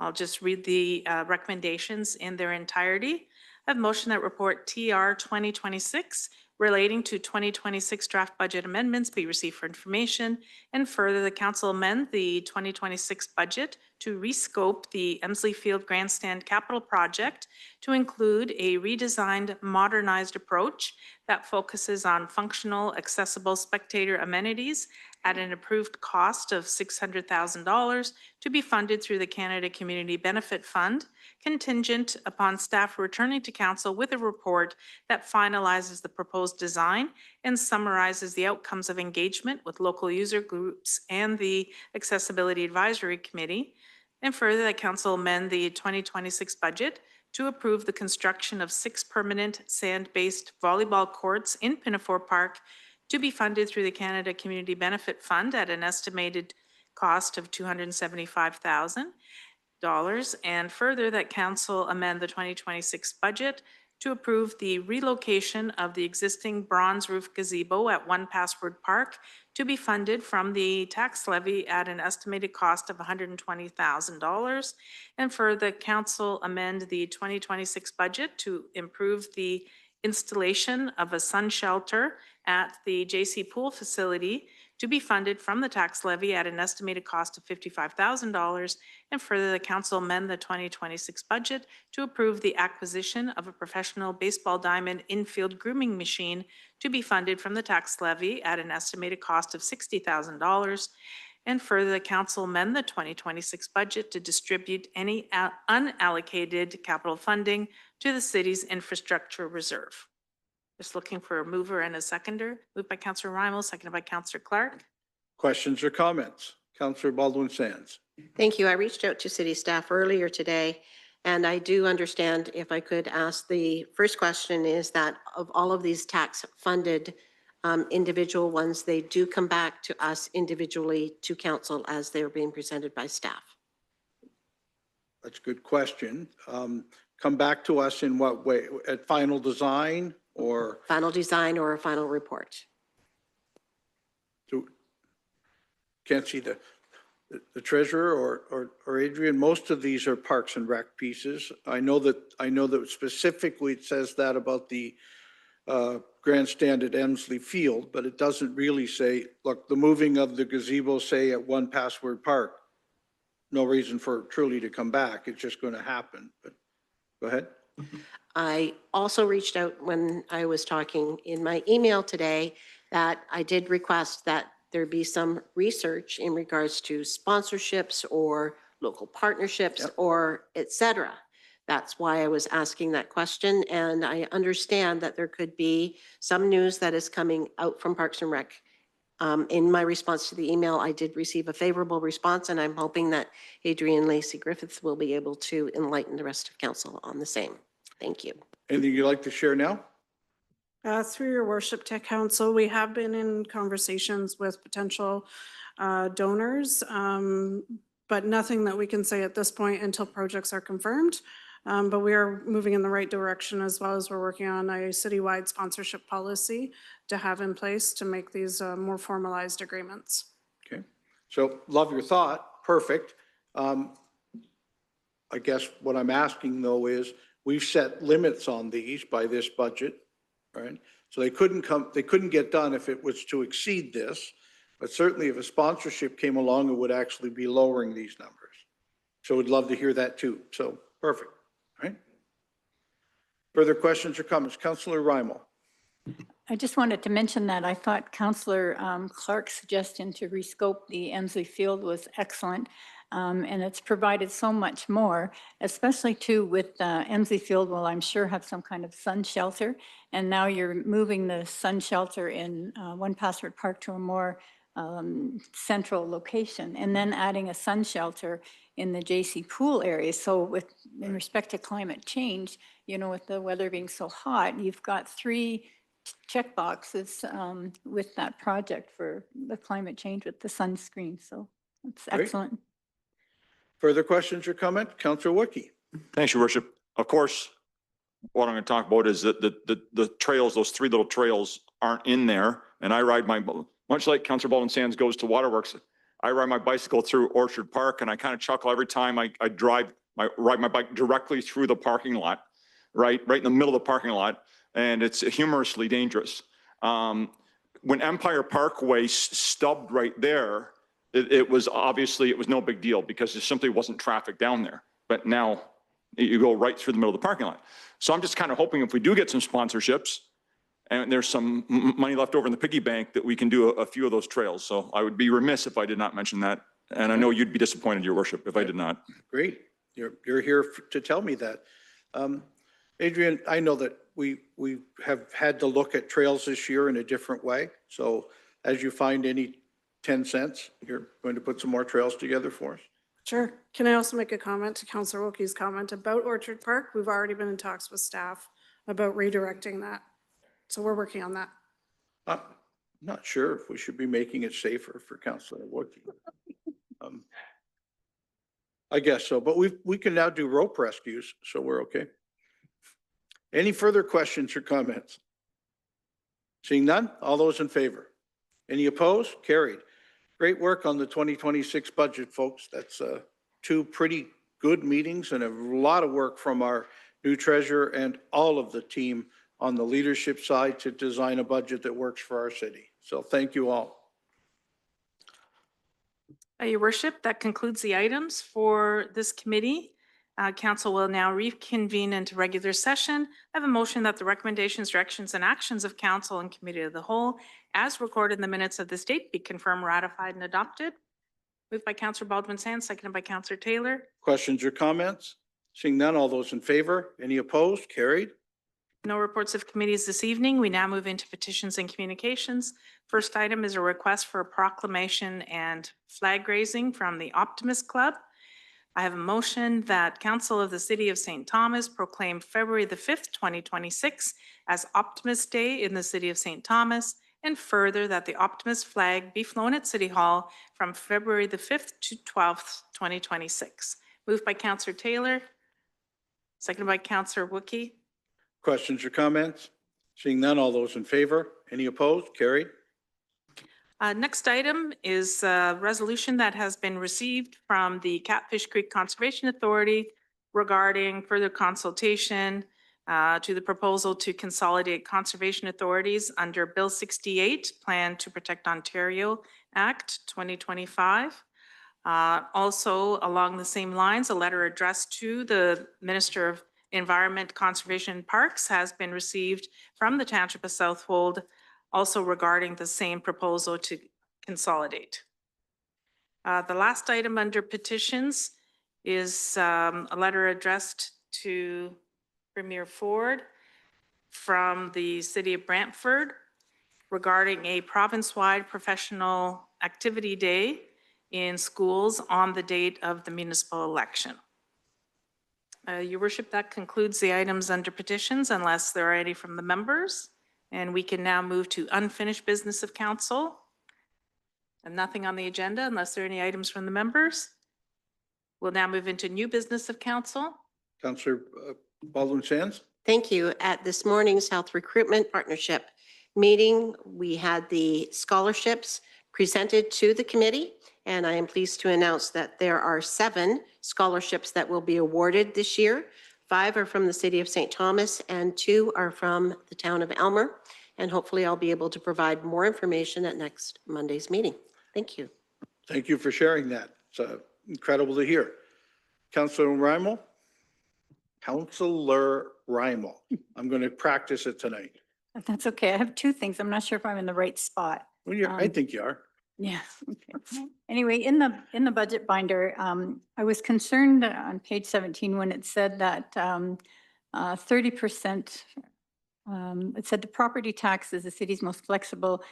I'll just read the recommendations in their entirety. I have motion that report TR 2026 relating to 2026 draft budget amendments be received for information, and further the council amend the 2026 budget to rescope the Emsley Field Grandstand capital project to include a redesigned, modernized approach that focuses on functional, accessible spectator amenities at an approved cost of $600,000 to be funded through the Canada Community Benefit Fund, contingent upon staff returning to council with a report that finalizes the proposed design and summarizes the outcomes of engagement with local user groups and the Accessibility Advisory Committee. And further, that council amend the 2026 budget to approve the construction of 6 permanent sand-based volleyball courts in Pinafore Park to be funded through the Canada Community Benefit Fund at an estimated cost of $275,000. And further, that council amend the 2026 budget to approve the relocation of the existing bronze roof gazebo at One Password Park to be funded from the tax levy at an estimated cost of $120,000. And further, council amend the 2026 budget to improve the installation of a sun shelter at the JC Pool facility to be funded from the tax levy at an estimated cost of $55,000. And further, the council amend the 2026 budget to approve the acquisition of a professional baseball diamond infield grooming machine to be funded from the tax levy at an estimated cost of $60,000. And further, the council amend the 2026 budget to distribute any unallocated capital funding to the city's infrastructure reserve. Just looking for a mover and a seconder. Moved by Councillor Rymel, seconded by Councillor Clark. Questions or comments? Councillor Baldwin-Sands. Thank you. I reached out to city staff earlier today, and I do understand, if I could ask, the first question is that of all of these tax funded individual ones, they do come back to us individually to council as they're being presented by staff. That's a good question. Come back to us in what way? At final design or? Final design or a final report. Can't see the treasurer or Adrian. Most of these are Parks and Rec pieces. I know that specifically it says that about the grandstand at Emsley Field, but it doesn't really say, look, the moving of the gazebo, say at One Password Park, no reason for truly to come back. It's just going to happen. But go ahead. I also reached out when I was talking in my email today that I did request that there be some research in regards to sponsorships or local partnerships or et cetera. That's why I was asking that question. And I understand that there could be some news that is coming out from Parks and Rec. In my response to the email, I did receive a favorable response, and I'm hoping that Adrian Lacey Griffiths will be able to enlighten the rest of council on the same. Thank you. Anything you'd like to share now? Through your worship to council, we have been in conversations with potential donors, but nothing that we can say at this point until projects are confirmed. But we are moving in the right direction, as well as we're working on a citywide sponsorship policy to have in place to make these more formalized agreements. Okay, so love your thought, perfect. I guess what I'm asking though is, we've set limits on these by this budget, right? So they couldn't get done if it was to exceed this, but certainly if a sponsorship came along, it would actually be lowering these numbers. So we'd love to hear that too, so perfect, right? Further questions or comments? Councillor Rymal. I just wanted to mention that I thought Councillor Clark's suggestion to rescope the Emsley Field was excellent. And it's provided so much more, especially too with Emsley Field will, I'm sure, have some kind of sun shelter. And now you're moving the sun shelter in One Password Park to a more central location, and then adding a sun shelter in the JC Pool area. So in respect to climate change, you know, with the weather being so hot, you've got 3 check boxes with that project for the climate change with the sunscreen. So it's Great. excellent. Further questions or comment? Councillor Wookie. Thanks, Your Worship. Of course, what I'm going to talk about is that the trails, those 3 little trails aren't in there. And I ride much like Councillor Baldwin Sands goes to Waterworks, I ride my bicycle through Orchard Park, and I kind of chuckle every time I ride my bike directly through the parking lot, right in the middle of the parking lot. And it's humorously dangerous. When Empire Parkway stubbed right there, it was no big deal because there simply wasn't traffic down there. But now you go right through the middle of the parking lot. So I'm just kind of hoping if we do get some sponsorships and there's some money left over in the piggy bank that we can do a few of those trails. So I would be remiss if I did not mention that. And I know you'd be disappointed, Your Worship, if I did not. Great. You're here to tell me that. Adrian, I know that we have had to look at trails this year in a different way. So as you find any 10 cents, you're going to put some more trails together for us? Sure. Can I also make a comment to Councillor Wilkie's comment about Orchard Park? We've already been in talks with staff about redirecting that. So we're working on that. I'm not sure if we should be making it safer for Councillor Wookie. I guess so, but we can now do rope rescues, so we're okay. Any further questions or comments? Seeing none, all those in favor? Any opposed? Carried. Great work on the 2026 budget, folks. That's 2 pretty good meetings and a lot of work from our new treasurer and all of the team on the leadership side to design a budget that works for our city. So thank you all. Your Worship, that concludes the items for this committee. Council will now reconvene into regular session. I have a motion that the recommendations, directions, and actions of Council and Committee of the Whole, as recorded in the minutes of this date, be confirmed, ratified, and adopted. Moved by Councillor Baldwin Sands, seconded by Councillor Taylor. Questions or comments? Seeing none, all those in favor? Any opposed? Carried. No reports of committees this evening. We now move into petitions and communications. First item is a request for a proclamation and flag raising from the Optimist Club. I have a motion that Council of the City of St. Thomas proclaim February the 5th, 2026 as Optimist Day in the City of St. Thomas, and further that the Optimist flag be flown at City Hall from February the 5th to 12th, 2026. Moved by Councillor Taylor, seconded by Councillor Wookie. Questions or comments? Seeing none, all those in favor? Any opposed? Carried. Next item is a resolution that has been received from the Catfish Creek Conservation Authority regarding further consultation to the proposal to consolidate conservation authorities under Bill 68, Plan to Protect Ontario Act 2025. Also, along the same lines, a letter addressed to the Minister of Environment, Conservation and Parks has been received from the Township of Southwold, also regarding the same proposal to consolidate. The last item under petitions is a letter addressed to Premier Ford from the City of Brantford regarding a province-wide professional activity day in schools on the date of the municipal election. Your Worship, that concludes the items under petitions unless there are any from the members. And we can now move to unfinished business of council. And nothing on the agenda unless there are any items from the members. We'll now move into new business of council. Councillor Baldwin Sands. Thank you. At this morning's Health Recruitment Partnership meeting, we had the scholarships presented to the committee, and I am pleased to announce that there are 7 scholarships that will be awarded this year. 5 are from the City of St. Thomas and 2 are from the town of Elmer. And hopefully I'll be able to provide more information at next Monday's meeting. Thank you. Thank you for sharing that. It's incredible to hear. Councillor Raimel? Councillor Raimel. I'm going to practice it tonight. That's okay. I have 2 things. I'm not sure if I'm in the right spot. Well, I think you are. Yes. Okay. Anyway, in the budget binder, I was concerned on page 17 when it said that 30%, it said the property tax is the city's most flexible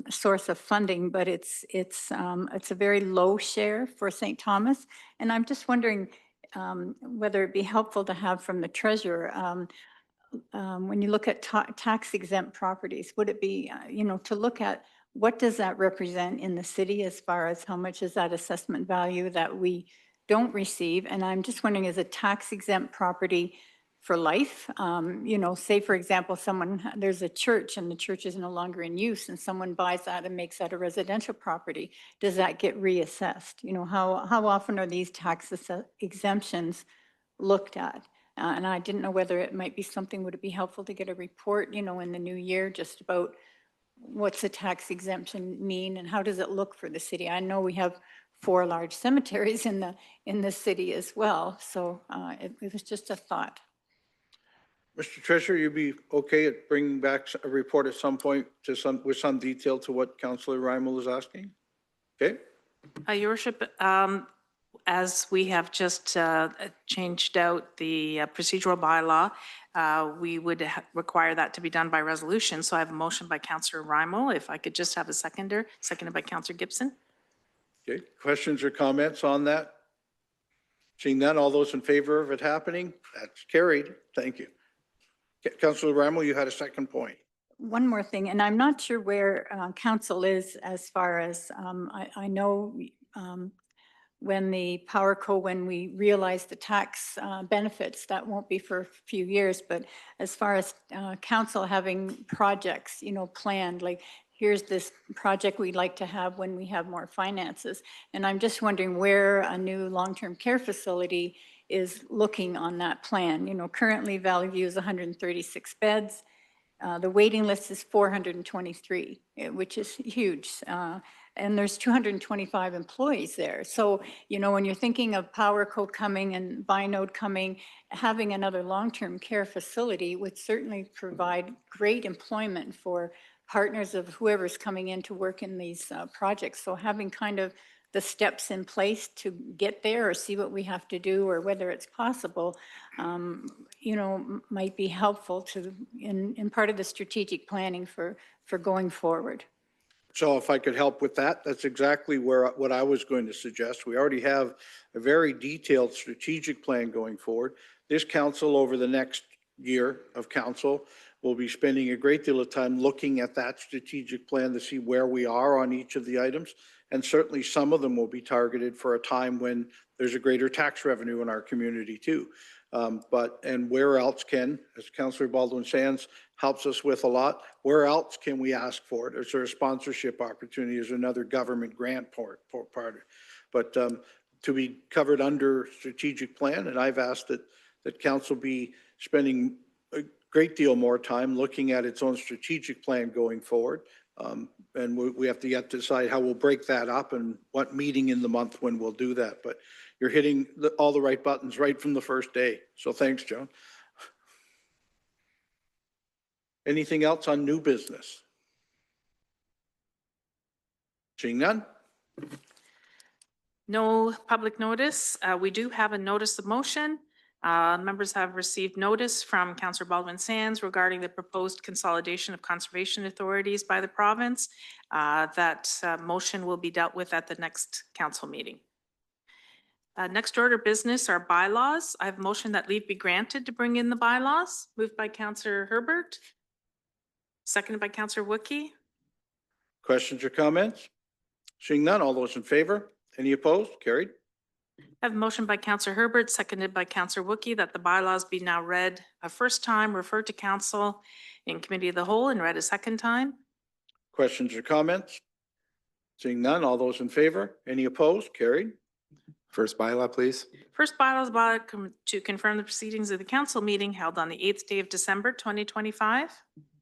source of funding, but it's a very low share for St. Thomas. And I'm just wondering whether it'd be helpful to have from the treasurer, when you look at tax exempt properties, would it be, to look at what does that represent in the city as far as how much is that assessment value that we don't receive? And I'm just wondering, is a tax exempt property for life? Say for example, there's a church and the church is no longer in use and someone buys that and makes that a residential property. Does that get reassessed? How often are these tax exemptions looked at? And I didn't know whether it might be something, would it be helpful to get a report, in the new year, just about what's a tax exemption mean and how does it look for the city? I know we have 4 large cemeteries in the city as well. So it was just a thought. Mr. Treasurer, you'd be okay at bringing back a report at some point with some detail to what Councillor Raimel is asking? Okay. Your worship, as we have just changed out the procedural bylaw, we would require that to be done by resolution. So I have a motion by Councillor Raimel. If I could just have a seconded by Councillor Gibson. Okay. Questions or comments on that? Seeing none, all those in favor of it happening? That's carried. Thank you. Councillor Raimel, you had a second point. One more thing, and I'm not sure where council is as far as, I know when the PowerCo, when we realize the tax benefits, that won't be for a few years, but as far as council having projects, planned, like here's this project we'd like to have when we have more finances. And I'm just wondering where a new long-term care facility is looking on that plan. Currently Valley View is 136 beds. The waiting list is 423, which is huge. And there's 225 employees there. So, when you're thinking of PowerCo coming and Binode coming, having another long-term care facility would certainly provide great employment for partners of whoever's coming in to work in these projects. So having kind of the steps in place to get there or see what we have to do or whether it's possible, might be helpful in part of the strategic planning for going forward. So if I could help with that, that's exactly what I was going to suggest. We already have a very detailed strategic plan going forward. This council over the next year of council will be spending a great deal of time looking at that strategic plan to see where we are on each of the items. And certainly some of them will be targeted for a time when there's a greater tax revenue in our community too. And where else can, as Councillor Baldwin Sands helps us with a lot, where else can we ask for it? Is there a sponsorship opportunity? Is there another government grant part? But to be covered under strategic plan, and I've asked that council be spending a great deal more time looking at its own strategic plan going forward. And we have to yet decide how we'll break that up and what meeting in the month when we'll do that. But you're hitting all the right buttons right from the first day. So thanks, Joan. Anything else on new business? Seeing none? No public notice. We do have a notice of motion. Members have received notice from Councillor Baldwin Sands regarding the proposed consolidation of conservation authorities by the province. That motion will be dealt with at the next council meeting. Next order of business are bylaws. I have a motion that leave be granted to bring in the bylaws, moved by Councillor Herbert. seconded by Counselor Wookey. Questions or comments? Seeing none, all those in favor? Any opposed? Carried. I have a motion by Counselor Herbert, seconded by Counselor Wookey, that the bylaws be now read a first time, referred to council in committee of the whole, and read a second time. Questions or comments? Seeing none, all those in favor? Any opposed? Carried. First bylaw, please. First bylaws to confirm the proceedings of the council meeting held on the 8th day of December, 2025.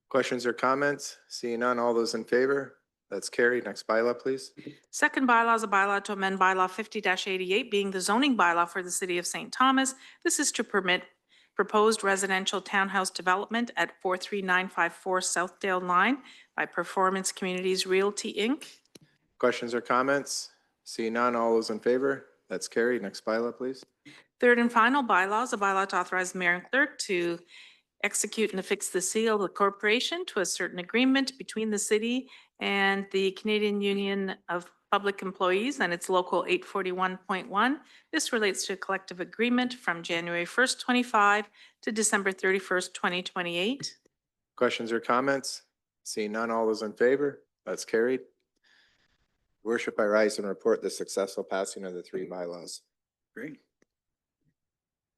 Questions or comments? Seeing none, all those in favor? That's carried. Next bylaw, please. Second bylaw is a bylaw to amend bylaw 50-88, being the zoning bylaw for the city of St. Thomas. This is to permit proposed residential townhouse development at 43954 Southdale Line by Performance Communities Realty, Inc. Questions or comments? Seeing none, all those in favor? That's carried. Next bylaw, please. Third and final bylaw is a bylaw to authorize the mayor and clerk to execute and affix the seal of the corporation to a certain agreement between the city and the Canadian Union of Public Employees and its local 841.1. This relates to a collective agreement from January 1st, 25 to December 31st, 2028. Questions or comments? Seeing none, all those in favor? That's carried. Worship, I rise and report the successful passing of the three bylaws. Great.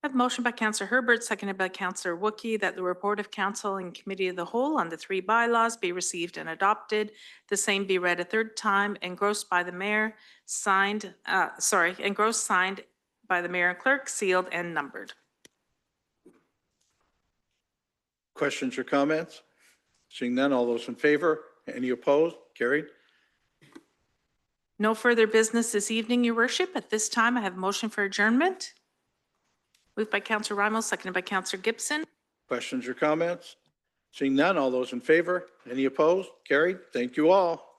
I have a motion by Counselor Herbert, seconded by Counselor Wookey, that the report of council and committee of the whole on the three bylaws be received and adopted. The same be read a third time, engrossed by the mayor, engrossed, signed by the mayor and clerk, sealed and numbered. Questions or comments? Seeing none, all those in favor? Any opposed? Carried. No further business this evening, your worship. At this time, I have a motion for adjournment. Moved by Counselor Rymel, seconded by Counselor Gibson. Questions or comments? Seeing none, all those in favor? Any opposed? Carried. Thank you all.